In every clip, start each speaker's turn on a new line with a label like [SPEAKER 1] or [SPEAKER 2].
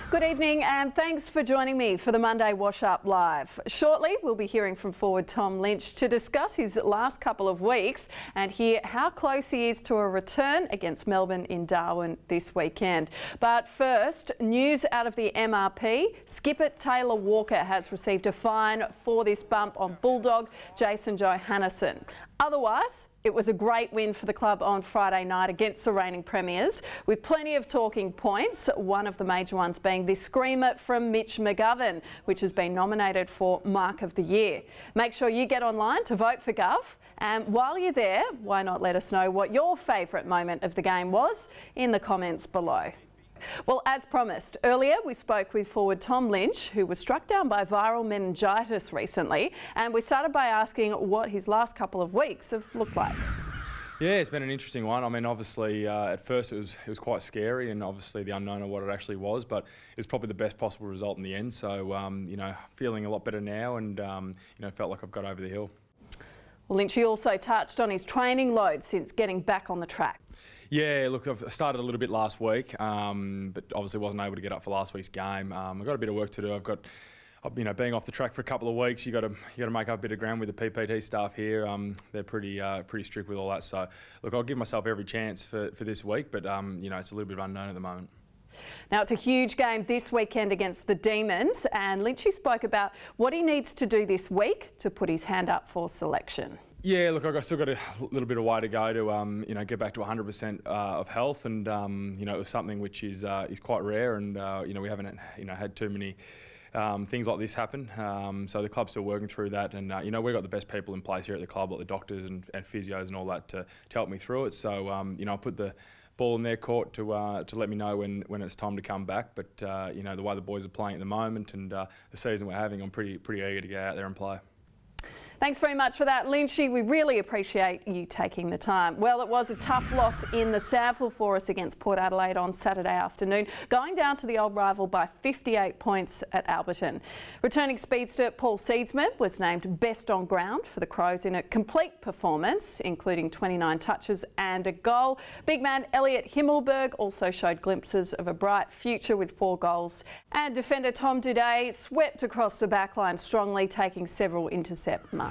[SPEAKER 1] Good evening and thanks for joining me for the Monday Wash Up Live. Shortly we'll be hearing from forward Tom Lynch to discuss his last couple of weeks and hear how close he is to a return against Melbourne in Darwin this weekend. But first, news out of the MRP. Skipper Taylor Walker has received a fine for this bump on Bulldog Jason Johannesson. Otherwise, it was a great win for the club on Friday night against the reigning premiers, with plenty of talking points, one of the major ones being this screamer from Mitch McGovern, which has been nominated for Mark of the Year. Make sure you get online to vote for Gov, and while you're there, why not let us know what your favourite moment of the game was in the comments below. Well, as promised, earlier we spoke with forward Tom Lynch, who was struck down by viral meningitis recently, and we started by asking what his last couple of weeks have looked like.
[SPEAKER 2] Yeah, it's been an interesting one. I mean, obviously, at first it was quite scary, and obviously the unknown of what it actually was, but it was probably the best possible result in the end. So, feeling a lot better now, and felt like I've got over the hill. Well, Lynch also touched on his training load since getting back on the track. Yeah, look, I've started a little bit last week, but obviously wasn't able to get up for last week's game. I've got a bit of work to do. I've got, being off the track for a couple of weeks, you got to make up a bit of ground with the PPT staff here. They're pretty strict with all that. So, look, I'll give myself every chance for this week, but it's a little bit unknown at the moment.
[SPEAKER 1] Now, it's a huge game this weekend against the Demons, and Lynchy spoke about what he needs to do this week to put his hand up for selection.
[SPEAKER 2] Yeah, look, I've still got a little bit of way to go to, get back to 100% of health, and it was something which is quite rare, and we haven't had too many things like this happen. So the club's still working through that, and we've got the best people in place here at the club, like the doctors and physios and all that, to help me through it. So I put the ball in their court to let me know when it's time to come back. But the way the boys are playing at the moment and the season we're having, I'm pretty eager to get out there and play.
[SPEAKER 1] Thanks very much for that, Lynchy. We really appreciate you taking the time. Well, it was a tough loss in the SANFL for us against Port Adelaide on Saturday afternoon, going down to the old rival by 58 points at Alberton. Returning speedster Paul Seedsman was named best on ground for the Crows in a complete performance, including 29 touches and a goal. Big man Elliot Himmelberg also showed glimpses of a bright future with 4 goals. And defender Tom Duday swept across the backline strongly, taking several intercept marks.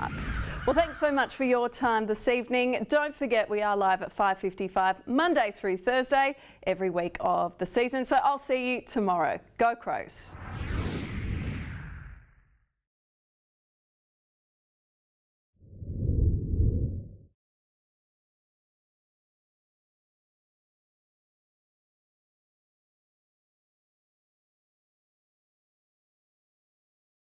[SPEAKER 1] Well, thanks so much for your time this evening. Don't forget we are live at 5:55 Monday through Thursday every week of the season. So I'll see you tomorrow. Go Crows.